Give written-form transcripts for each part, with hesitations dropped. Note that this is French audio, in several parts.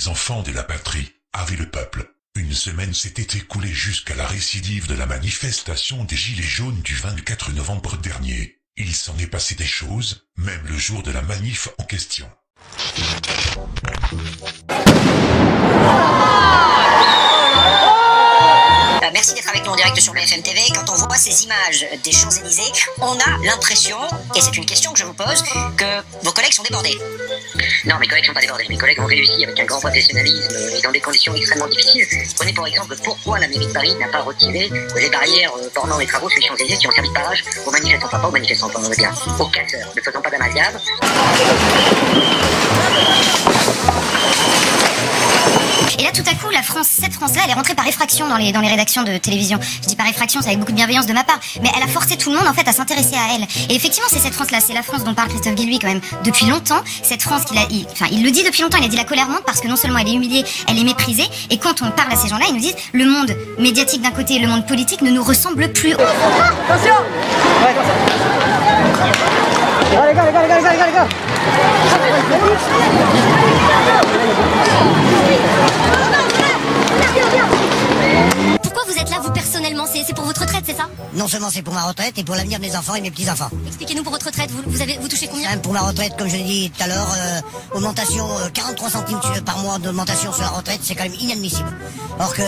les enfants de la patrie, avait le peuple. Une semaine s'était écoulée jusqu'à la récidive de la manifestation des Gilets jaunes du 24 novembre dernier. Il s'en est passé des choses, même le jour de la manif en question. Merci d'être avec nous en direct sur BFM TV. Quand on voit ces images des Champs-Élysées, on a l'impression, et c'est une question que je vous pose, que vos collègues sont débordés. Non, mes collègues ne sont pas débordés. Mes collègues ont réussi avec un grand professionnalisme et dans des conditions extrêmement difficiles. Prenez pour exemple pourquoi la mairie de Paris n'a pas retiré les barrières pendant les travaux sur les Champs-Élysées qui ont servi de barrage aux manifestants, enfin pas aux manifestants, on veut dire, aux casseurs. Ne faisons pas d'amalgame. Et là, tout à coup, cette France-là, elle est rentrée par effraction dans les rédactions de télévision. Je dis par effraction, c'est avec beaucoup de bienveillance de ma part, mais elle a forcé tout le monde en fait à s'intéresser à elle. Et effectivement, c'est cette France-là, c'est la France dont parle Christophe Guilluy quand même depuis longtemps. Cette France il le dit depuis longtemps. Il a dit la colère monte parce que non seulement elle est humiliée, elle est méprisée. Et quand on parle à ces gens-là, ils nous disent le monde médiatique d'un côté et le monde politique ne nous ressemble plus. Attention! Ouais, attention! Les gars! Pourquoi vous êtes là, vous personnellement? C'est pour votre retraite, c'est ça? Non seulement c'est pour ma retraite et pour l'avenir de mes enfants et mes petits-enfants. Expliquez-nous pour votre retraite, vous touchez combien? Pour ma retraite, comme je l'ai dit tout à l'heure, augmentation 43 centimes par mois d'augmentation sur la retraite, c'est quand même inadmissible. Or que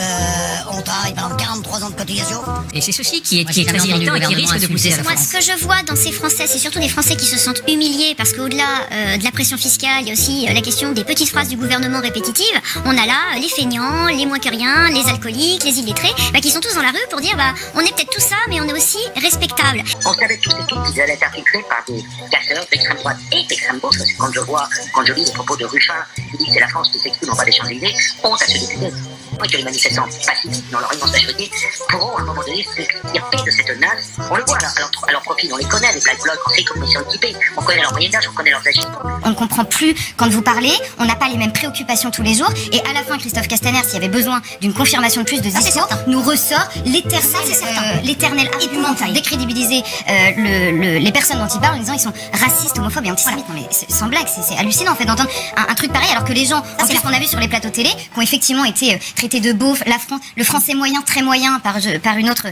on travaille pendant 43 ans de cotisation. Et c'est ceci qui est très irritant et qui risque de pousser à la Moi, France. ce que je vois dans ces Français, c'est surtout des Français qui se sentent humiliés parce qu'au-delà de la pression fiscale, il y a aussi la question des petites phrases du gouvernement répétitives. On a là les feignants, les moins que rien, les alcooliques, les illettrés, qui sont tous dans la rue pour dire on est peut-être tout ça, mais on est aussi respectable. On savait tous et toutes qu'ils allaient être infiltrés par des casseurs d'extrême droite et d'extrême gauche. Quand je lis les propos de Ruffin, il dit que c'est la France qui s'exprime en bas des Champs-Élysées, honte à ce député. Et que les manifestants pacifiques, dans leur immense majorité, pourront à un moment donné s'extirper de cette nasse. On le voit à leur profil, on les connaît, les Black Blocs, on sait comment ils sont équipés, on connaît leur moyen d'âge, on connaît leurs agissements. On ne comprend plus quand vous parlez, on n'a pas les mêmes préoccupations tous les jours, et à la fin, Christophe Castaner, s'il y avait besoin d'une confirmation de plus de discours, nous ressort l'éternel argument pour décrédibiliser les personnes dont il parle en disant ils sont racistes, homophobes et antisémites. Non mais sans blague, c'est hallucinant en fait d'entendre un truc pareil alors que les gens, en plus qu'on a vu sur les plateaux télé, qui ont effectivement été traités de beaufs, le français moyen, très moyen par une autre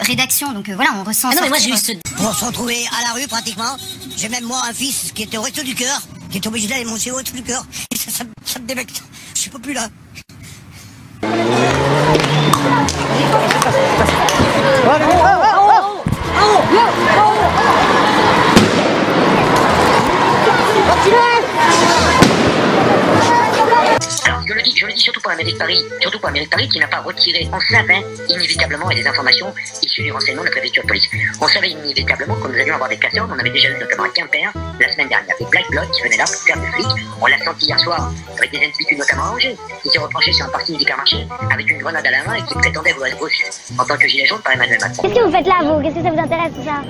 rédaction, donc voilà, on ressent... non mais moi juste pour se retrouver à la rue pratiquement, j'ai même moi un fils qui était au resto du cœur, qui est obligé d'aller manger au resto du cœur, et ça me débecte, je suis pas plus là. Alors, je le dis surtout pour la mairie de Paris, qui n'a pas retiré. On savait inévitablement, et des informations issues du renseignement de la préfecture de police, on savait inévitablement que nous allions avoir des casseurs. On avait déjà eu notamment à Quimper la semaine dernière des Black Blocs qui venaient là pour faire des flics. On l'a senti hier soir avec des individus notamment à Angers, qui s'est reproché sur un parking d'hypermarché avec une grenade à la main et qui prétendait vouloir être reçu en tant que gilet jaune par Emmanuel Macron. Qu'est-ce que vous faites là, vous? Qu'est-ce que ça vous intéresse, tout ça?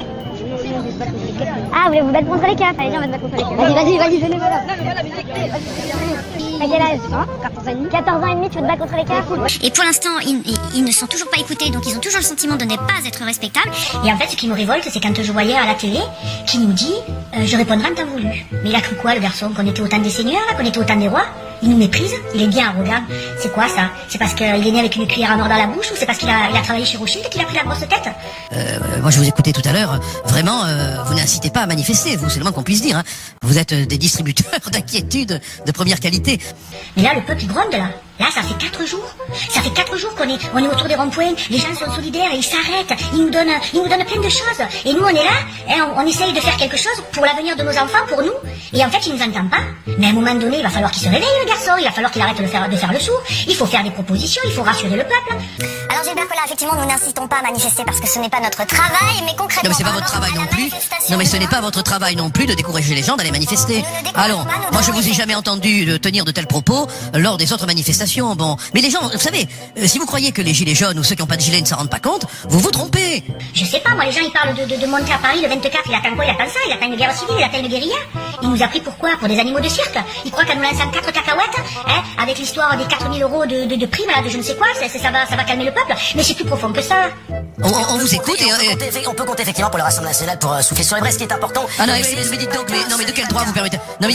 Ah, vous voulez vous battre contre les keufs? Allez, viens, on va se battre contre les keufs. Vas-y, venez, voilà. À quel âge? 14 ans et demi. 14 ans et demi, tu veux te battre contre les keufs? Et pour l'instant, ils ne sont toujours pas écoutés, donc ils ont toujours le sentiment de ne pas être respectables. Et en fait, ce qui nous révolte, c'est quand je voyais à la télé qui nous dit je répondrai en temps voulu. Mais il a cru quoi, le garçon? Qu'on était autant des seigneurs, qu'on était autant des rois? Il nous méprise, il est bien arrogant. C'est quoi ça? C'est parce qu'il est né avec une cuillère en or dans la bouche ou c'est parce qu'il a travaillé chez Rothschild et qu'il a pris la grosse tête? Moi je vous écoutais tout à l'heure, vraiment vous n'incitez pas à manifester, vous, c'est le moins qu'on puisse dire, hein. Vous êtes des distributeurs d'inquiétude de première qualité. Mais là, le peuple gronde là. Là, ça fait 4 jours. Ça fait 4 jours qu'on est autour des ronds-points. Les gens sont solidaires et ils s'arrêtent. Ils nous donnent plein de choses. Et nous, on est là, hein, on essaye de faire quelque chose pour l'avenir de nos enfants, pour nous. Et en fait, ils nous entendent pas. Mais à un moment donné, il va falloir qu'il se réveille, le garçon. Il va falloir qu'il arrête de faire le sourd. Il faut faire des propositions, il faut rassurer le peuple. Alors Gilbert Collin, effectivement, nous n'incitons pas à manifester parce que ce n'est pas notre travail, mais concrètement... Non mais c'est pas votre travail non plus. Non mais ce n'est pas votre travail non plus de décourager les gens d'aller manifester. Allons, moi je vous ai jamais entendu tenir de tels propos lors des autres manifestations. Bon, mais les gens, vous savez, si vous croyez que les gilets jaunes ou ceux qui n'ont pas de gilet ne s'en rendent pas compte, vous vous trompez. Je sais pas, moi les gens ils parlent de monter à Paris le 24, il attend quoi? Il attend ça, il attend une guerre civile, il attend une guérilla. Il nous a pris pour quoi? Pour des animaux de cirque. Il croit qu'en nous lançant 4 cacahuètes, hein, avec l'histoire des 4 000 € de prime là, de je ne sais quoi, ça va calmer le peuple. Mais c'est plus profond que ça. On vous écoute on peut compter effectivement pour le Rassemblement national pour souffler sur les braises, ce qui est important. Ah non, mais dites donc, mais de quel droit vous permettez? Non, mais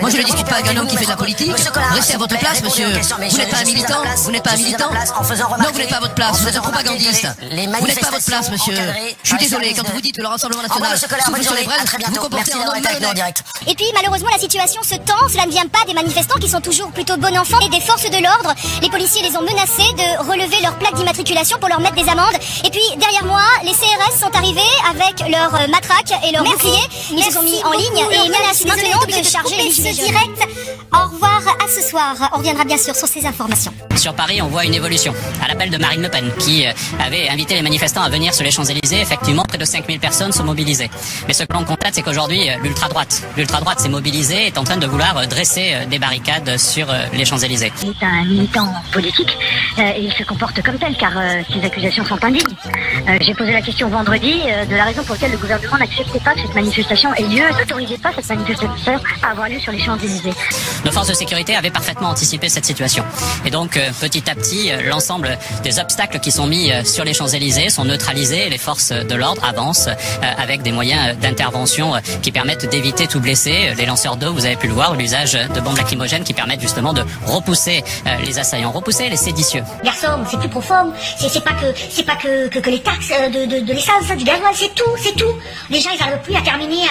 moi je ne discute pas avec un homme qui fait de la politique. Restez à votre place, monsieur. Vous n'êtes pas un militant? Vous n'êtes pas un militant? Non, vous n'êtes pas à votre place. Vous êtes un propagandiste. Vous n'êtes pas à votre place, monsieur. Je suis désolé, quand vous dites que le Rassemblement national souffle sur les braises, vous comportez un homme malhonnête. Et puis malheureusement la situation se tend, cela ne vient pas des manifestants qui sont toujours plutôt bon enfants et des forces de l'ordre. Les policiers les ont menacés de relever leur plaque d'immatriculation pour leur mettre des amendes. Et puis derrière moi, les CRS sont arrivés avec leurs matraques et leurs boucliers. Ils se sont mis en ligne et menacent maintenant de charger les gilets jaunes. Direct. Au revoir à ce soir. On reviendra bien sûr sur ces informations. Sur Paris, on voit une évolution. À l'appel de Marine Le Pen, qui avait invité les manifestants à venir sur les Champs-Élysées, effectivement, près de 5000 personnes sont mobilisées. Mais ce que l'on constate, c'est qu'aujourd'hui, l'ultra-droite s'est mobilisée, est en train de vouloir dresser des barricades sur les Champs-Élysées. Il est un militant politique et il se comporte comme tel, car ces accusations sont indignes. J'ai posé la question vendredi de la raison pour laquelle le gouvernement n'acceptait pas que cette manifestation ait lieu, n'autorisait pas cette manifestation à avoir lieu sur les Champs-Élysées. Nos forces de sécurité avaient parfaitement anticipé cette situation. Et donc, petit à petit, l'ensemble des obstacles qui sont mis sur les Champs-Élysées sont neutralisés. Les forces de l'ordre avancent avec des moyens d'intervention qui permettent d'éviter tout blessé. Les lanceurs d'eau, vous avez pu le voir, l'usage de bombes lacrymogènes qui permettent justement de repousser les assaillants, repousser les séditieux. Garçon, c'est plus profond. C'est pas que les taxes de l'essence, du gasoil, c'est tout. Les gens, ils n'arrivent plus à terminer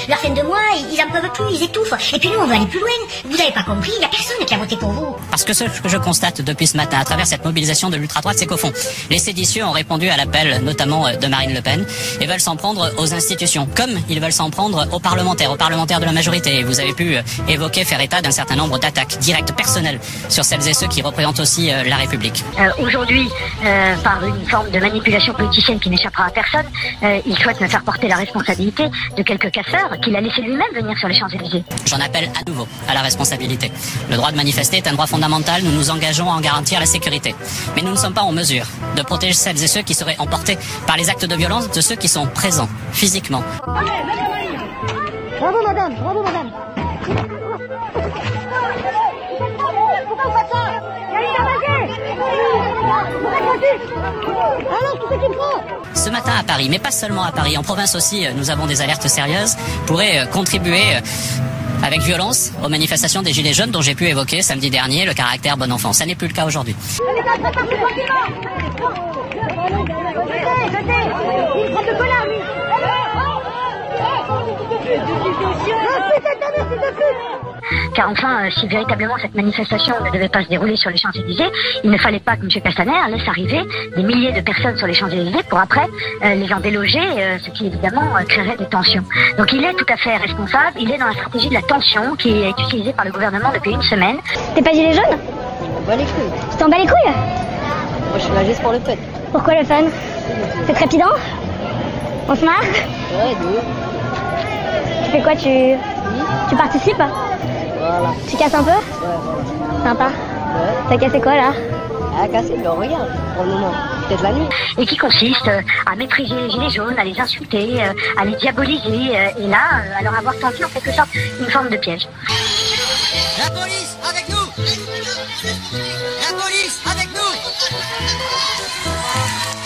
leur fin de mois, ils en peuvent plus, ils étouffent. Et puis nous, on veut aller plus loin. Vous n'avez pas compris, il n'y a personne qui a voté pour vous. Parce que ce que je constate depuis ce matin, à travers cette mobilisation de l'ultra-droite, c'est qu'au fond, les séditieux ont répondu à l'appel, notamment de Marine Le Pen, et veulent s'en prendre aux institutions, comme ils veulent s'en prendre aux parlementaires de la majorité. Vous avez pu évoquer, faire état d'un certain nombre d'attaques directes, personnelles, sur celles et ceux qui représentent aussi la République. Aujourd'hui, par une forme de manipulation politicienne qui n'échappera à personne, il souhaite me faire porter la responsabilité de quelques casseurs qu'il a laissé lui-même venir sur les Champs-Élysées. J'en appelle à nouveau à la responsabilité. Le droit de manifester est un droit fondamental, nous nous engageons à en garantir la sécurité. Mais nous ne sommes pas en mesure de protéger celles et ceux qui seraient emportés par les actes de violence de ceux qui sont présents, physiquement. Bravo madame, bravo madame. Pourquoi vous faites ça? Il y a une alors, tout ce qu'il faut. Ce matin à Paris, mais pas seulement à Paris, en province aussi, nous avons des alertes sérieuses, pourraient contribuer avec violence aux manifestations des Gilets jaunes dont j'ai pu évoquer samedi dernier le caractère bon enfant. Ça n'est plus le cas aujourd'hui. Car enfin, si véritablement cette manifestation ne devait pas se dérouler sur les Champs-Élysées, il ne fallait pas que M. Castaner laisse arriver des milliers de personnes sur les Champs-Élysées pour après les en déloger, ce qui évidemment créerait des tensions. Donc il est tout à fait responsable, il est dans la stratégie de la tension qui est utilisée par le gouvernement depuis une semaine. T'es pas gilet jaune? Je m'en bats les couilles. Tu t'en bats les couilles? Moi je suis là juste pour le fun. Pourquoi le fun? C'est trépidant? On se marre? Ouais, de ouf. Tu fais quoi? Tu participes? Voilà. Tu casses un peu? Ouais, voilà. Sympa. Ouais. T'as cassé quoi là? Ah, cassé, ben regarde, pour le moment. Peut-être la nuit. Et qui consiste à mépriser les Gilets jaunes, à les insulter, à les diaboliser, et là, à leur avoir tendu en quelque sorte une forme de piège. La police avec nous. La police avec nous.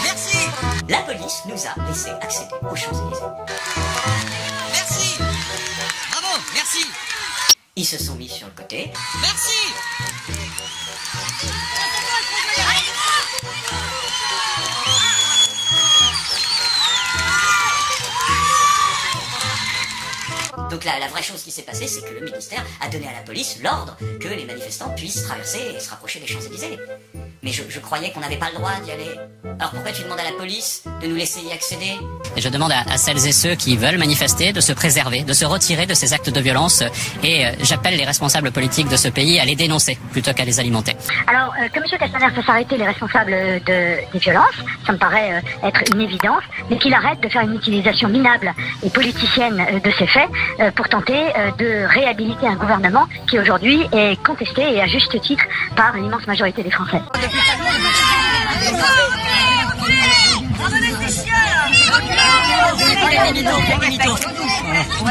Merci. La police nous a laissé accéder aux Champs-Élysées. Merci. Bravo, merci. Ils se sont mis sur le côté. Merci. Donc la vraie chose qui s'est passée, c'est que le ministère a donné à la police l'ordre que les manifestants puissent traverser et se rapprocher des Champs-Élysées. Mais je croyais qu'on n'avait pas le droit d'y aller. Alors pourquoi tu demandes à la police de nous laisser y accéder? Et je demande à celles et ceux qui veulent manifester de se préserver, de se retirer de ces actes de violence, et j'appelle les responsables politiques de ce pays à les dénoncer plutôt qu'à les alimenter. Alors, que M. Castaner fasse arrêter les responsables des violences, ça me paraît être une évidence, mais qu'il arrête de faire une utilisation minable et politicienne de ces faits pour tenter de réhabiliter un gouvernement qui aujourd'hui est contesté et à juste titre par l'immense majorité des Français. Vous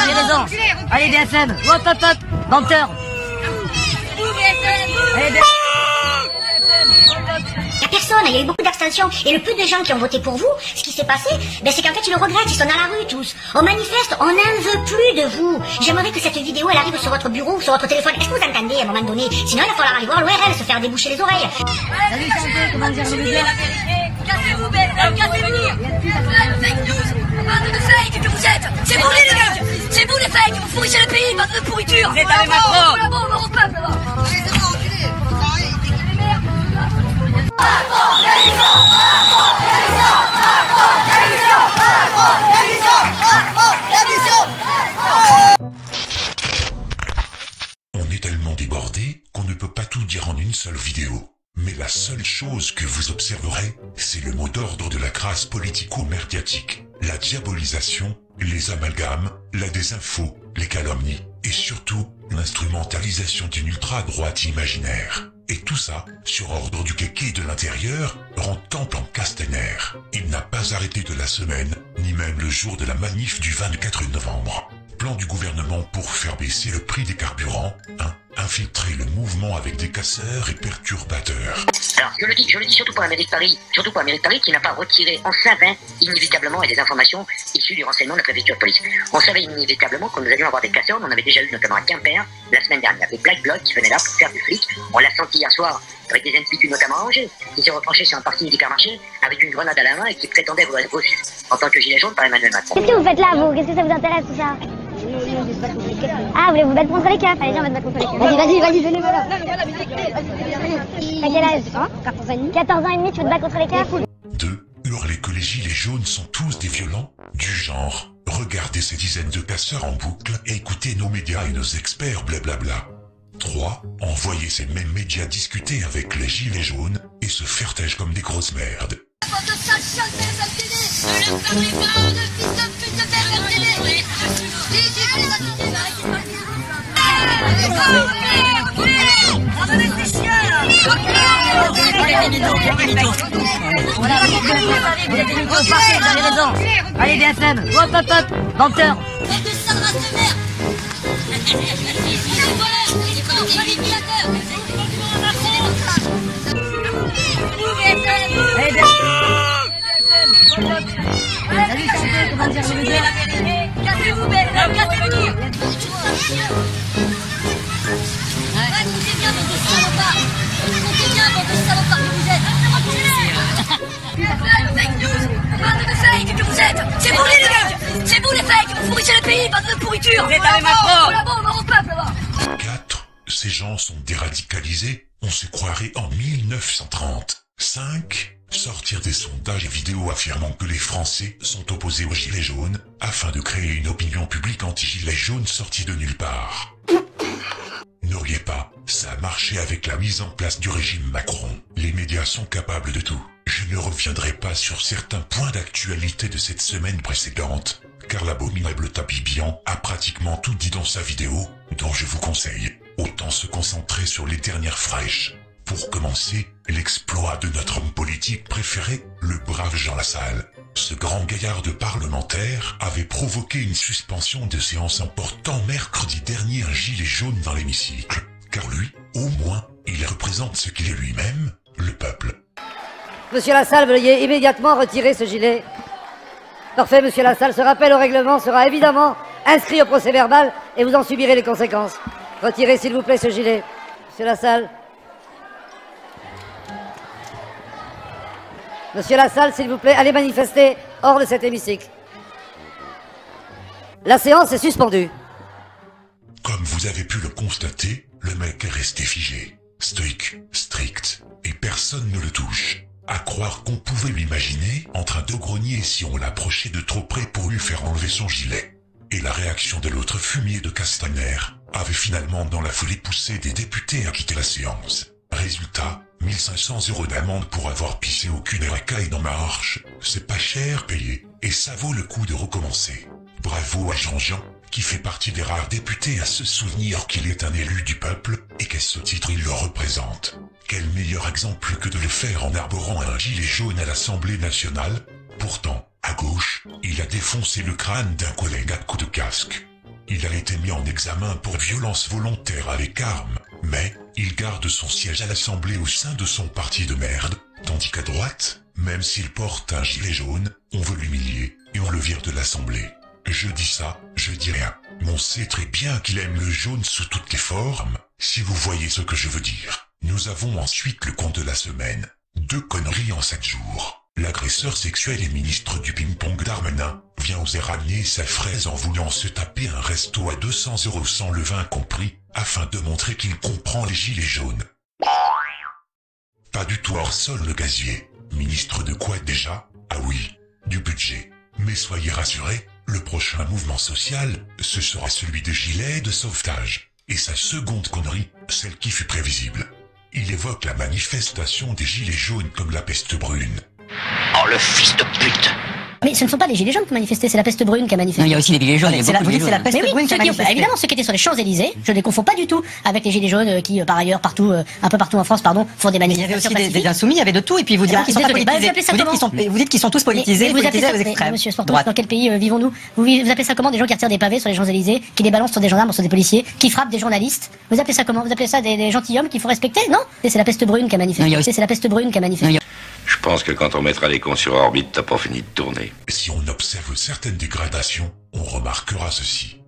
avez raison. Allez BFM, hop hop hop, menteur. Allez BFM. personne, il y a eu beaucoup d'abstention. Et le peu de gens qui ont voté pour vous, ce qui s'est passé, c'est qu'en fait ils le regrettent, ils sont dans la rue tous. On manifeste, on n'en veut plus de vous. J'aimerais que cette vidéo elle arrive sur votre bureau ou sur votre téléphone. Est-ce que vous entendez à un moment donné? Sinon il va falloir aller voir l'ORL, se faire déboucher les oreilles. Salut Santé, comment dire le média? Cassez-vous, cassez-vous! Fake news! Bande de fake que vous êtes! C'est vous les gars! C'est vous les fakes! Vous pourrissez le pays, bande de pourriture! Vous êtes avec Macron! La bombe au peuple là! Allez, c'est bon, enculé! On est tellement débordé qu'on ne peut pas tout dire en une seule vidéo. Mais la seule chose que vous observerez, c'est le mot d'ordre de la crasse politico-médiatique, la diabolisation, les amalgames, la désinfo, les calomnies, et surtout, l'instrumentalisation d'une ultra-droite imaginaire. Et tout ça, sur ordre du kéké de l'intérieur, rend temple en Castaner. Il n'a pas arrêté de la semaine, ni même le jour de la manif du 24 novembre. Plan du gouvernement pour faire baisser le prix des carburants, infiltrer le mouvement avec des casseurs et perturbateurs. Alors, je le dis surtout pour la mairie de Paris, qui n'a pas retiré, on savait inévitablement, et des informations issues du renseignement de la préfecture de police. On savait inévitablement que nous allions avoir des casseurs, on en avait déjà eu notamment à Quimper, la semaine dernière, des Black Blocs qui venaient là pour faire du flic. On l'a senti hier soir, avec des individus notamment à Angers, qui s'est retranché sur un parti médicarmarché, avec une grenade à la main et qui prétendait vouloir être reçu, en tant que gilet jaune par Emmanuel Macron. Qu'est-ce que vous faites là, vous? Qu'est-ce que ça vous intéresse, tout ça? Ah, vous voulez vous battre contre les keufs? Allez, viens, on va te battre contre les keufs. Vas-y, bénévolat. T'as quel âge? 14 ans et demi. 14 ans et demi, tu veux te battre contre les keufs? 2. Hurler que les gilets jaunes sont tous des violents, du genre, regardez ces dizaines de casseurs en boucle et écoutez nos médias et nos experts blablabla. 3. Envoyer ces mêmes médias discuter avec les gilets jaunes et se faire têche comme des grosses merdes. Allez, BFM, hop hop hop, menteur. Salut Santé, comment dire le média? Cassez-vous, cassez-vous! Écoutez bien, bande de salopards! Écoutez bien, bande de salopards que vous êtes! Fake news! Bande de fake que vous êtes! C'est vous les gars! C'est vous les fakes! Vous pourrissez le pays, bande de pourriture! Vous êtes avec Macron! La bombe au peuple là! 4. Ces gens sont déradicalisés, on se croirait en 1930. 5. Sortir des sondages et vidéos affirmant que les Français sont opposés aux gilets jaunes, afin de créer une opinion publique anti-gilets jaunes sortie de nulle part. Ne riez pas, ça a marché avec la mise en place du régime Macron. Les médias sont capables de tout. Je ne reviendrai pas sur certains points d'actualité de cette semaine précédente, car l'abominable Tapibian a pratiquement tout dit dans sa vidéo, dont je vous conseille. Autant se concentrer sur les dernières fraîches. Pour commencer, l'exploit de notre homme politique préféré, le brave Jean Lassalle. Ce grand gaillard de parlementaire avait provoqué une suspension de séance en portant mercredi dernier un gilet jaune dans l'hémicycle. Car lui, au moins, il représente ce qu'il est lui-même, le peuple. Monsieur Lassalle, veuillez immédiatement retirer ce gilet. Parfait, monsieur Lassalle, ce rappel au règlement sera évidemment inscrit au procès verbal et vous en subirez les conséquences. Retirez s'il vous plaît ce gilet. Monsieur Lassalle. Monsieur Lassalle, s'il vous plaît, allez manifester hors de cet hémicycle. La séance est suspendue. Comme vous avez pu le constater, le mec est resté figé, stoïque, strict, et personne ne le touche. À croire qu'on pouvait l'imaginer en train de grogner si on l'approchait de trop près pour lui faire enlever son gilet. Et la réaction de l'autre fumier de Castaner avait finalement dans la foulée poussé des députés à quitter la séance. Résultat, 1500 € d'amende pour avoir pissé aucune racaille dans ma marche. C'est pas cher payé, et ça vaut le coup de recommencer. Bravo à Jean-Jean, qui fait partie des rares députés à se souvenir qu'il est un élu du peuple, et qu'à ce titre il le représente. Quel meilleur exemple que de le faire en arborant un gilet jaune à l'Assemblée nationale? Pourtant, à gauche, il a défoncé le crâne d'un collègue à coups de casque. Il a été mis en examen pour violence volontaire avec arme, mais il garde son siège à l'Assemblée au sein de son parti de merde, tandis qu'à droite, même s'il porte un gilet jaune, on veut l'humilier et on le vire de l'Assemblée. Je dis ça, je dis rien. Mais on sait très bien qu'il aime le jaune sous toutes les formes, si vous voyez ce que je veux dire. Nous avons ensuite le compte de la semaine. 2 conneries en 7 jours. L'agresseur sexuel et ministre du ping-pong Darmanin vient oser ramener sa fraise en voulant se taper un resto à 200 € sans le vin compris, afin de montrer qu'il comprend les gilets jaunes. Pas du tout hors sol le gazier. Ministre de quoi déjà? Ah oui, du budget. Mais soyez rassurés, le prochain mouvement social, ce sera celui de gilets de sauvetage. Et sa seconde connerie, celle qui fut prévisible. Il évoque la manifestation des gilets jaunes comme la peste brune. Oh le fils de pute! Mais ce ne sont pas les gilets jaunes qui ont manifesté, c'est la peste brune qui a manifesté. Non, il y a aussi les gilets jaunes. Vous dites c'est la peste brune qui a manifesté. Évidemment, ceux qui étaient sur les Champs-Élysées, je ne les confonds pas du tout avec les gilets jaunes qui, par ailleurs, partout, un peu partout en France, pardon, font des manifestations. Il y avait aussi des insoumis, il y avait de tout, et puis vous dites qu'ils sont pas politisés. Vous dites qu'ils sont tous politisés, vous politisés aux appelez ça, extrêmes. Monsieur Sportos, dans quel pays vivons-nous? Vous appelez ça comment, des gens qui retirent des pavés sur les Champs-Élysées, qui les balancent sur des gendarmes, sur des policiers, qui frappent des journalistes? Vous appelez ça comment? Vous appelez ça des gentilshommes qu'il faut respecter? Non? C'est la peste brune qui a manifesté. C'est la peste brune qui a manifesté. Je pense que quand on mettra les cons sur orbite, t'as pas fini de tourner. Si on observe certaines dégradations, on remarquera ceci.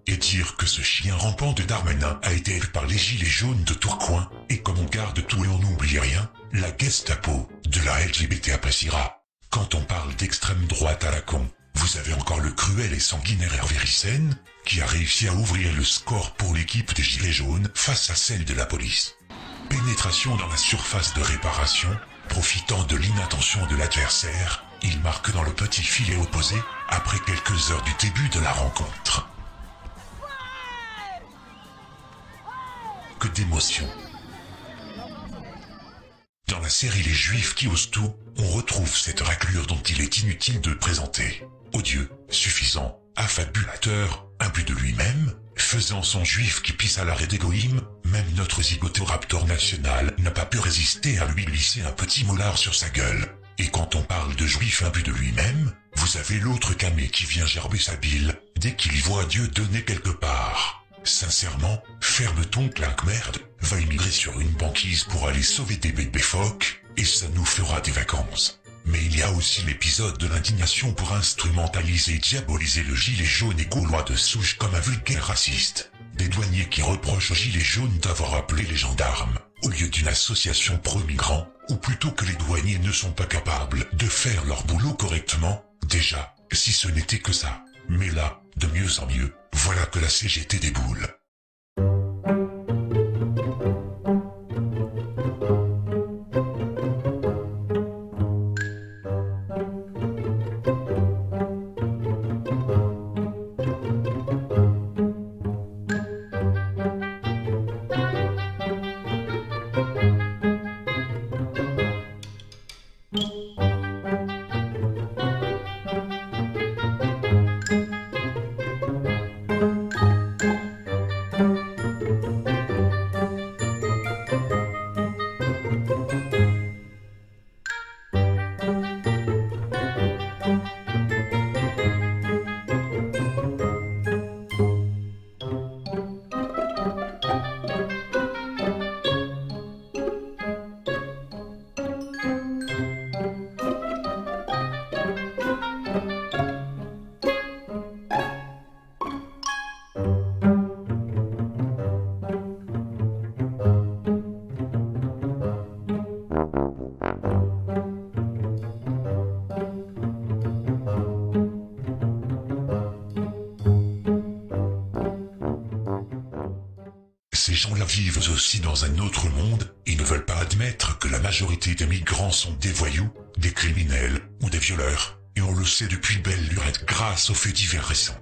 Et dire que ce chien rampant de Darmanin a été élu par les gilets jaunes de Tourcoing, et comme on garde tout et on n'oublie rien, la Gestapo de la LGBT appréciera. Quand on parle d'extrême droite à la con, vous avez encore le cruel et sanguinaire Hervé Ryssen, qui a réussi à ouvrir le score pour l'équipe des gilets jaunes face à celle de la police. Pénétration dans la surface de réparation, profitant de l'inattention de l'adversaire, il marque dans le petit filet opposé, après quelques heures du début de la rencontre. Que d'émotion. Dans la série Les Juifs qui osent tout, on retrouve cette raclure dont il est inutile de présenter. Odieux, suffisant, affabulateur, imbu de lui-même, faisant son juif qui pisse à l'arrêt d'égoïme, même notre zygotéraptor national n'a pas pu résister à lui glisser un petit molar sur sa gueule. Et quand on parle de juif imbu de lui-même, vous avez l'autre camé qui vient gerber sa bile, dès qu'il voit Dieu donner quelque part. Sincèrement, ferme ton claque-merde, va immigrer sur une banquise pour aller sauver des bébés phoques, et ça nous fera des vacances. Mais il y a aussi l'épisode de l'indignation pour instrumentaliser et diaboliser le gilet jaune et gaulois de souche comme un vulgaire raciste. Des douaniers qui reprochent aux gilets jaunes d'avoir appelé les gendarmes, au lieu d'une association pro-migrants, ou plutôt que les douaniers ne sont pas capables de faire leur boulot correctement, déjà, si ce n'était que ça. Mais là, de mieux en mieux, voilà que la CGT déboule. Ces gens-là vivent aussi dans un autre monde et ne veulent pas admettre que la majorité des migrants sont des voyous, des criminels ou des violeurs, et on le sait depuis belle lurette grâce aux faits divers récents.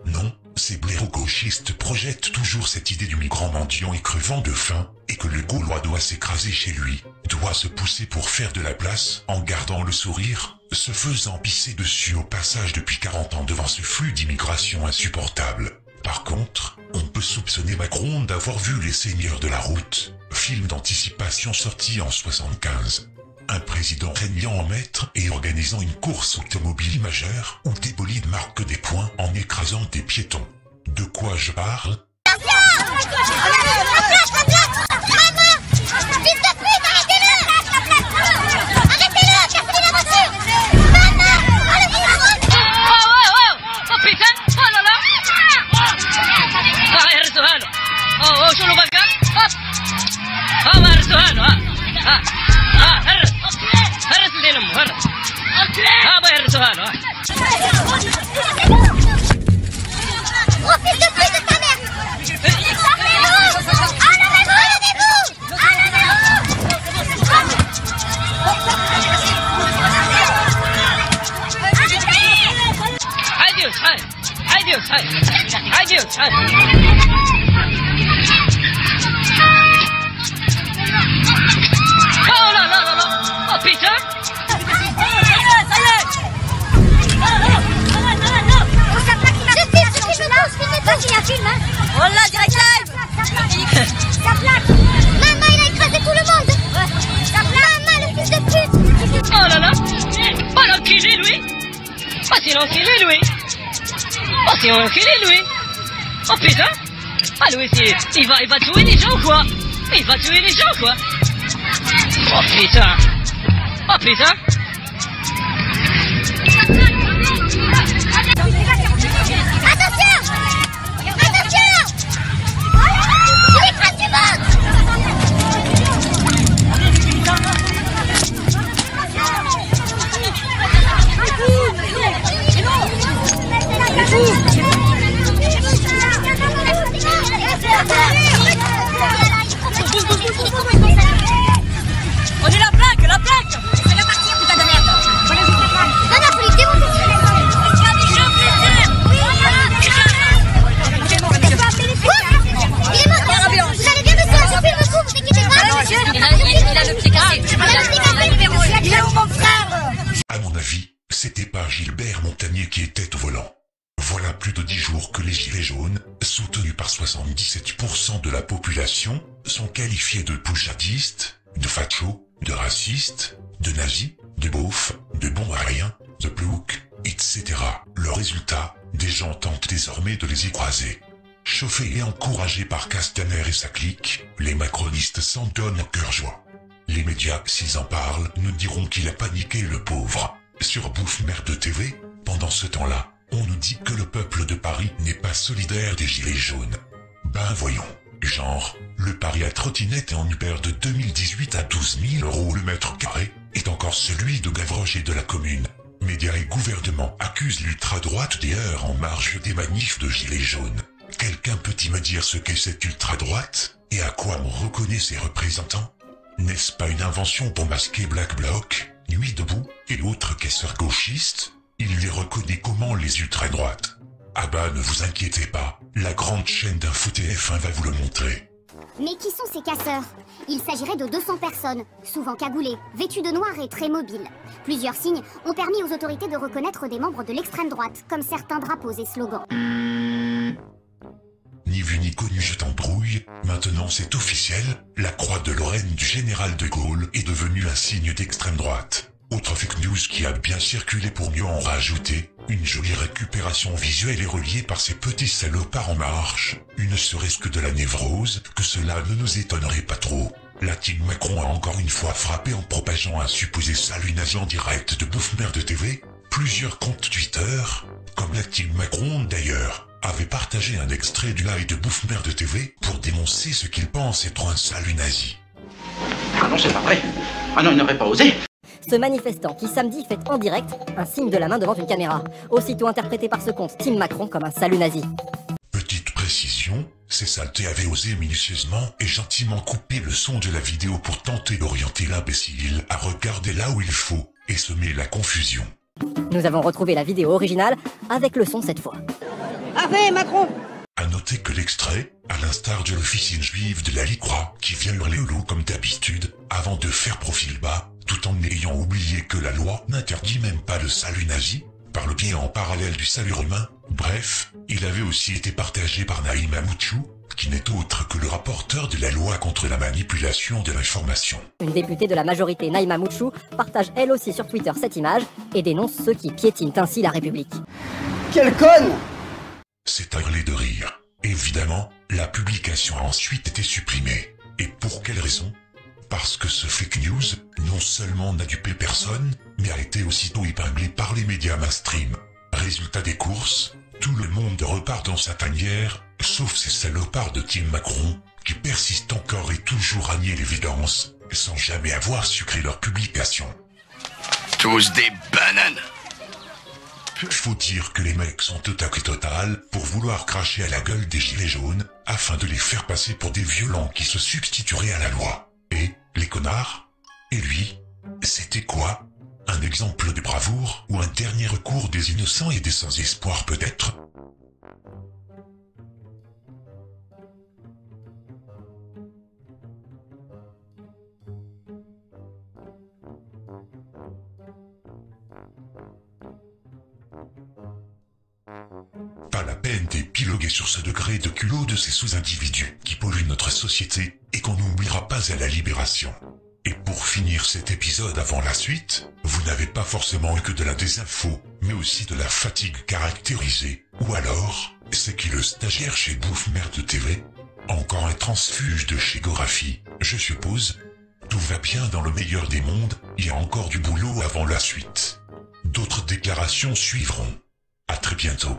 Non, ces blaireaux-gauchistes projettent toujours cette idée du migrant mendiant et crevant de faim, et que le Gaulois doit s'écraser chez lui, doit se pousser pour faire de la place, en gardant le sourire, se faisant pisser dessus au passage depuis 40 ans devant ce flux d'immigration insupportable. Par contre, on peut soupçonner Macron d'avoir vu Les Seigneurs de la Route, film d'anticipation sorti en 75. Un président régnant en maître et organisant une course automobile majeure où des bolides marquent des points en écrasant des piétons. De quoi je parle? Oh putain! Ah Louis, il va tuer les gens quoi! Il va tuer les gens quoi! Oh putain! Oh putain! On est la plaque! C'est la partie, putain de merde! Non, faut les démonter! Il est mort! Vous allez bien, monsieur? Je fais le coup, vous inquiétez pas! Il a le pied cassé! Il est où mon frère? À mon avis, c'était pas Gilbert Montagnier qui était au volant. Voilà plus de 10 jours que les gilets jaunes, soutenus par 77% de la population, sont qualifiés de poujadistes, de fachos, de racistes, de nazis, de beaufs, de bons à rien, de ploucs, etc. Le résultat, des gens tentent désormais de les écraser. Chauffés et encouragés par Castaner et sa clique, les macronistes s'en donnent à cœur joie. Les médias, s'ils en parlent, nous diront qu'il a paniqué le pauvre. Sur Bouffe Merde TV, pendant ce temps-là, on nous dit que le peuple de Paris n'est pas solidaire des gilets jaunes. Ben voyons. Genre, le pari à trottinette et en Uber de 2018 à 12 000 € le mètre carré est encore celui de Gavroche et de la commune. Médias et gouvernement accusent l'ultra-droite des heurts en marge des manifs de gilets jaunes. Quelqu'un peut-il me dire ce qu'est cette ultra-droite et à quoi on reconnaît ses représentants? N'est-ce pas une invention pour masquer Black Bloc, Nuit debout et l'autre caisseur gauchiste? Il les reconnaît comment les ultra-droites? Ah bah ne vous inquiétez pas, la grande chaîne d'Info TF1 va vous le montrer. Mais qui sont ces casseurs? Il s'agirait de 200 personnes, souvent cagoulées, vêtues de noir et très mobiles. Plusieurs signes ont permis aux autorités de reconnaître des membres de l'extrême droite, comme certains drapeaux et slogans. Ni vu ni connu, je t'embrouille, maintenant c'est officiel, la croix de Lorraine du général de Gaulle est devenue un signe d'extrême droite. Autre fake news qui a bien circulé pour mieux en rajouter, une jolie récupération visuelle est reliée par ces petits salopards en marche, une serait-ce que de la névrose, que cela ne nous étonnerait pas trop. La team Macron a encore une fois frappé en propageant un supposé salut nazi en direct de Bouffe Merde TV. Plusieurs comptes Twitter, comme la team Macron d'ailleurs, avaient partagé un extrait du live de Bouffe Merde TV pour dénoncer ce qu'ils pensent être un salut nazi. Ah non, c'est pas vrai. Ah non, il n'aurait pas osé. Ce manifestant qui samedi fait en direct un signe de la main devant une caméra, aussitôt interprété par ce compte Team Macron comme un salut nazi. Petite précision, ces saletés avaient osé minutieusement et gentiment couper le son de la vidéo pour tenter d'orienter l'imbécile à regarder là où il faut et semer la confusion. Nous avons retrouvé la vidéo originale avec le son cette fois. Arrête, Macron! À noter que l'extrait, à l'instar de l'officine juive de la Licra, qui vient hurler au loup comme d'habitude, avant de faire profil bas, tout en ayant sans oublier que la loi n'interdit même pas le salut nazi, par le biais en parallèle du salut romain. Bref, il avait aussi été partagé par Naïma Mouchou, qui n'est autre que le rapporteur de la loi contre la manipulation de l'information. Une députée de la majorité, Naïma Mouchou, partage elle aussi sur Twitter cette image et dénonce ceux qui piétinent ainsi la République. Quelle conne! C'est à hurler de rire. Évidemment, la publication a ensuite été supprimée. Et pour quelle raison? Parce que ce fake news, non seulement n'a dupé personne, mais a été aussitôt épinglé par les médias mainstream. Résultat des courses, tout le monde repart dans sa tanière, sauf ces salopards de Team Macron, qui persistent encore et toujours à nier l'évidence, sans jamais avoir sucré leur publication. Tous des bananes. Faut dire que les mecs sont au taquet total pour vouloir cracher à la gueule des gilets jaunes, afin de les faire passer pour des violents qui se substitueraient à la loi. Et, les connards? Et lui? C'était quoi? Un exemple de bravoure ou un dernier recours des innocents et des sans espoir peut-être? Pas la peine d'épiloguer sur ce degré de culot de ces sous-individus qui polluent notre société et qu'on n'oubliera pas à la libération. Et pour finir cet épisode avant la suite, vous n'avez pas forcément eu que de la désinfo, mais aussi de la fatigue caractérisée. Ou alors, c'est qui le stagiaire chez Bouffe Merde TV? Encore un transfuge de chez Gorafi, je suppose. Tout va bien dans le meilleur des mondes, il y a encore du boulot avant la suite. D'autres déclarations suivront. À très bientôt.